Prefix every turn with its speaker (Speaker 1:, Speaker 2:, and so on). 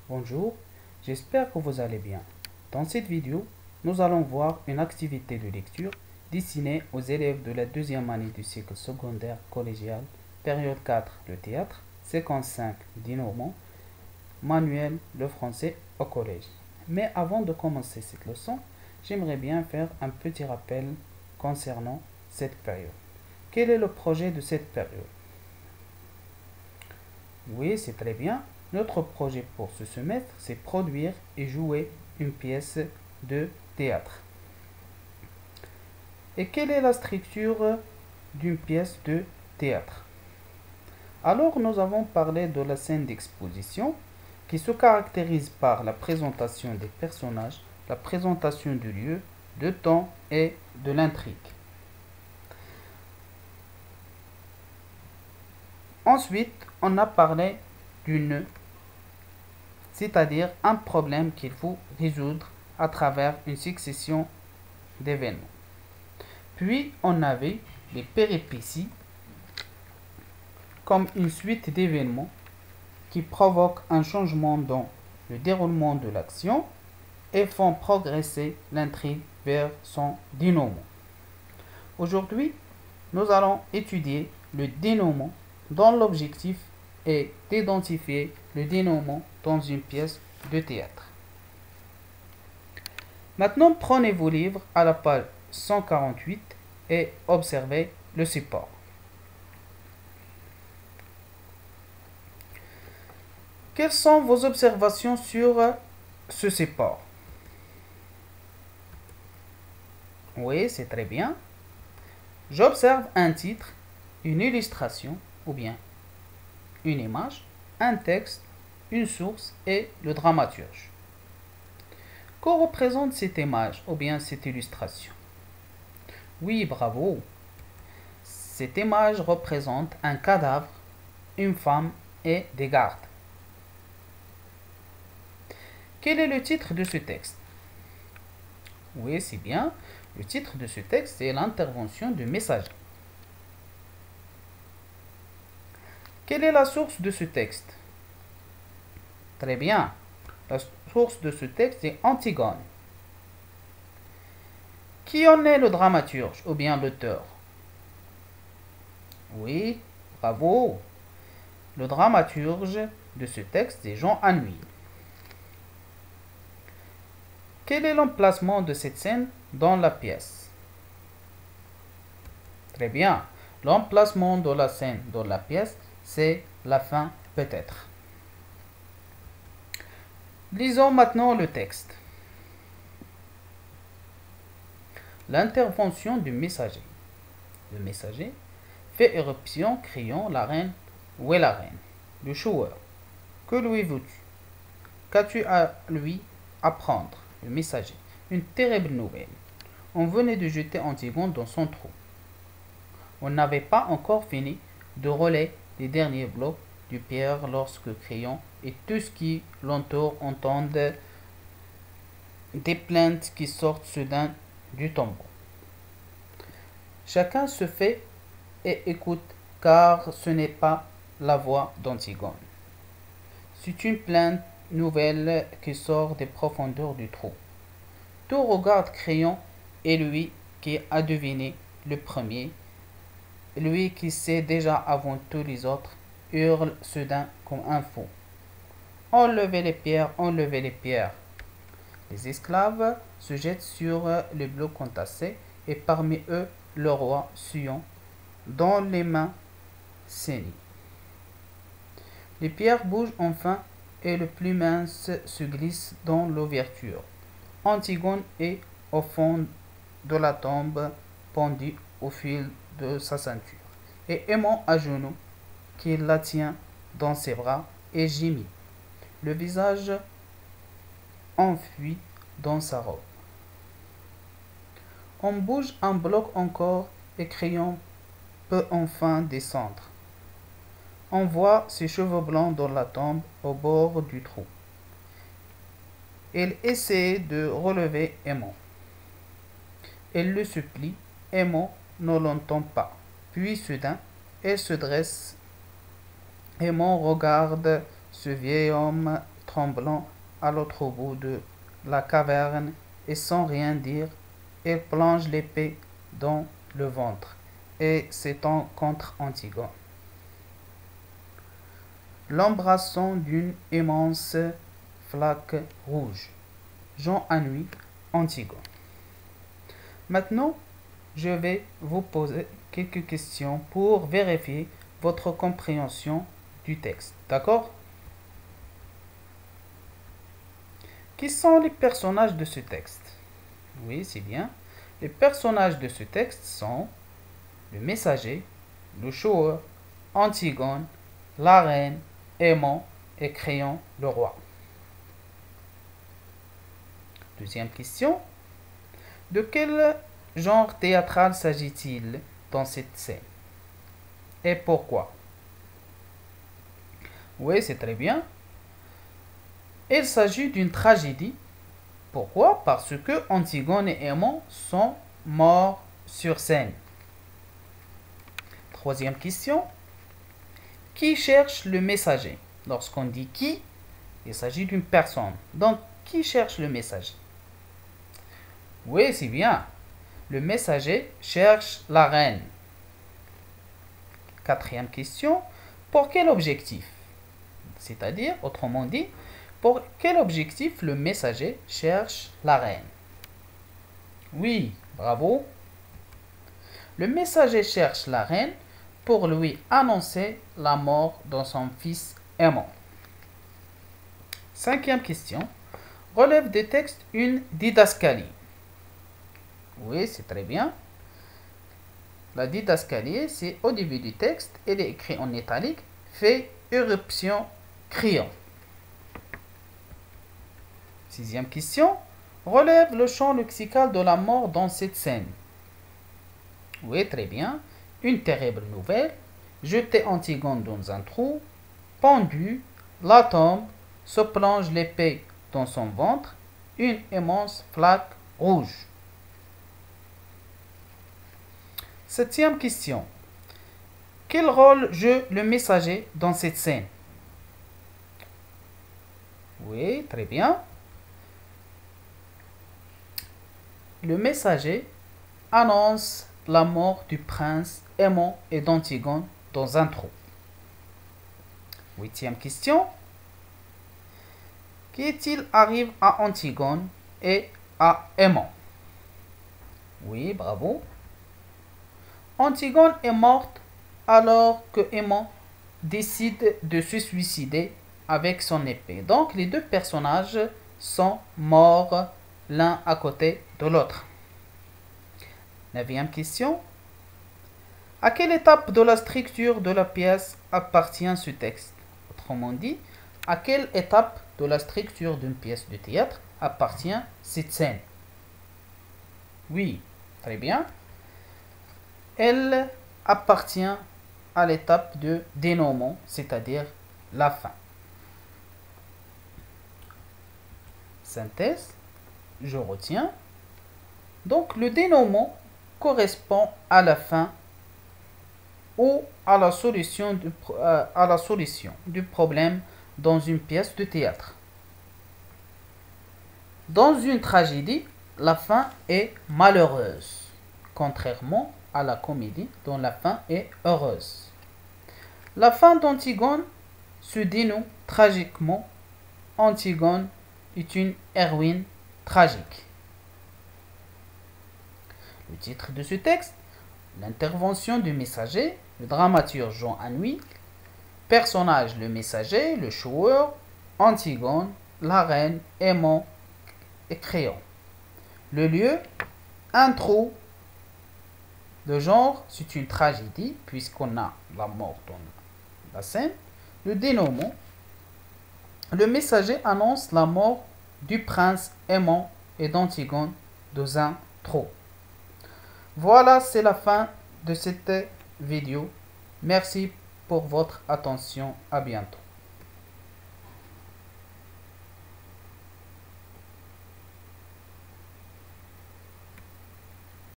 Speaker 1: Bonjour, j'espère que vous allez bien. Dans cette vidéo, nous allons voir une activité de lecture destinée aux élèves de la deuxième année du cycle secondaire collégial, période 4, le théâtre, séquence 5, dit normand, manuel, le français au collège. Mais avant de commencer cette leçon, j'aimerais bien faire un petit rappel concernant cette période. Quel est le projet de cette période? Oui, c'est très bien. Notre projet pour ce semestre, c'est produire et jouer une pièce de théâtre. Et quelle est la structure d'une pièce de théâtre? Alors, nous avons parlé de la scène d'exposition qui se caractérise par la présentation des personnages, la présentation du lieu, du temps et de l'intrigue. Ensuite, on a parlé d'une, c'est-à-dire un problème qu'il faut résoudre à travers une succession d'événements. Puis, on avait les péripéties comme une suite d'événements qui provoquent un changement dans le déroulement de l'action et font progresser l'intrigue vers son dénouement. Aujourd'hui, nous allons étudier le dénouement dont l'objectif est d'identifier le dénouement dans une pièce de théâtre. Maintenant, prenez vos livres à la page 148 et observez le support. Quelles sont vos observations sur ce support? Oui, c'est très bien. J'observe un titre, une illustration ou bien une image, un texte, une source et le dramaturge. Que représente cette image ou bien cette illustration? Oui, bravo. Cette image représente un cadavre, une femme et des gardes. Quel est le titre de ce texte? Oui, c'est bien. Le titre de ce texte est l'intervention du messager. Quelle est la source de ce texte? Très bien. La source de ce texte est Antigone. Qui en est le dramaturge ou bien l'auteur? Oui, bravo. Le dramaturge de ce texte est Jean Anouilh. Quel est l'emplacement de cette scène dans la pièce? Très bien. L'emplacement de la scène dans la pièce, c'est la fin peut-être. Lisons maintenant le texte. L'intervention du messager. Le messager fait éruption criant la reine. Où est la reine? Le joueur. Que lui veux-tu? Qu'as-tu à lui apprendre? Le messager. Une terrible nouvelle. On venait de jeter Antigone dans son trou. On n'avait pas encore fini de rouler les derniers blocs du pierre lorsque Crayon et tout ce qui l'entoure entendent des plaintes qui sortent soudain du tombeau. Chacun se fait et écoute car ce n'est pas la voix d'Antigone. C'est une plainte nouvelle qui sort des profondeurs du trou. Tout regarde Crayon et lui qui a deviné le premier, lui qui sait déjà avant tous les autres, hurle soudain comme un fou. Enlevez les pierres, enlevez les pierres. Les esclaves se jettent sur les blocs entassés et parmi eux le roi Sion, dont les mains saignent. Les pierres bougent enfin et le plus mince se glisse dans l'ouverture. Antigone est au fond de la tombe, pendue au fil de sa ceinture, et aimant à genoux, qui la tient dans ses bras et gémit, le visage enfui dans sa robe. On bouge un bloc encore et Crayon peut enfin descendre. On voit ses cheveux blancs dans la tombe au bord du trou. Il essaie de relever Aimant. Elle le supplie. Aimant ne l'entend pas. Puis soudain, elle se dresse. Aimant regarde ce vieil homme tremblant à l'autre bout de la caverne et sans rien dire, il plonge l'épée dans le ventre et s'étend contre Antigone, l'embrassant d'une immense flaque rouge. Jean ennuie Antigone. Maintenant, je vais vous poser quelques questions pour vérifier votre compréhension du texte. D'accord? Qui sont les personnages de ce texte? Oui, c'est bien. Les personnages de ce texte sont le messager, le joueur, Antigone, la reine, Aimant et Créon le roi. Deuxième question. De quel genre théâtral s'agit-il dans cette scène? Et pourquoi? Oui, c'est très bien. Il s'agit d'une tragédie. Pourquoi? Parce que Antigone et Aimant sont morts sur scène. Troisième question. Qui cherche le messager? Lorsqu'on dit qui, il s'agit d'une personne. Donc, qui cherche le messager? Oui, c'est bien. Le messager cherche la reine. Quatrième question. Pour quel objectif? C'est-à-dire, autrement dit, pour quel objectif le messager cherche la reine? Oui, bravo. Le messager cherche la reine pour lui annoncer la mort de son fils Aimant. Cinquième question. Relève des textes une didascalie. Oui, c'est très bien. La didascalie, c'est au début du texte, elle est écrite en italique, fait éruption criant. Sixième question. Relève le champ lexical de la mort dans cette scène. Oui, très bien. Une terrible nouvelle. Jeter Antigone dans un trou. Pendu. La tombe. Se plonge l'épée dans son ventre. Une immense flaque rouge. Septième question. Quel rôle joue le messager dans cette scène? Oui, très bien. Le messager annonce la mort du prince Aimant et d'Antigone dans un trou. Huitième question. Qu'est-il arrive à Antigone et à Aimant? Oui, bravo. Antigone est morte alors que Aimant décide de se suicider avec son épée. Donc les deux personnages sont morts l'un à côté de l'autre. Neuvième question. À quelle étape de la structure de la pièce appartient ce texte? Autrement dit, à quelle étape de la structure d'une pièce de théâtre appartient cette scène? Oui, très bien. Elle appartient à l'étape de dénouement, c'est-à-dire la fin. Synthèse, je retiens. Donc le dénouement correspond à la fin ou à la solution du problème dans une pièce de théâtre. Dans une tragédie, la fin est malheureuse, contrairement à la comédie dont la fin est heureuse. La fin d'Antigone se dénoue tragiquement. Antigone est une héroïne tragique. Le titre de ce texte, l'intervention du messager, le dramaturge Jean ennuie, personnage le messager, le joueur, Antigone, la reine, Aimant et Créon. Le lieu, un trou. Le genre, c'est une tragédie, puisqu'on a la mort dans la scène. Le dénouement, le messager annonce la mort du prince Aimant et d'Antigone dans un trou. Voilà, c'est la fin de cette vidéo. Merci pour votre attention. À bientôt.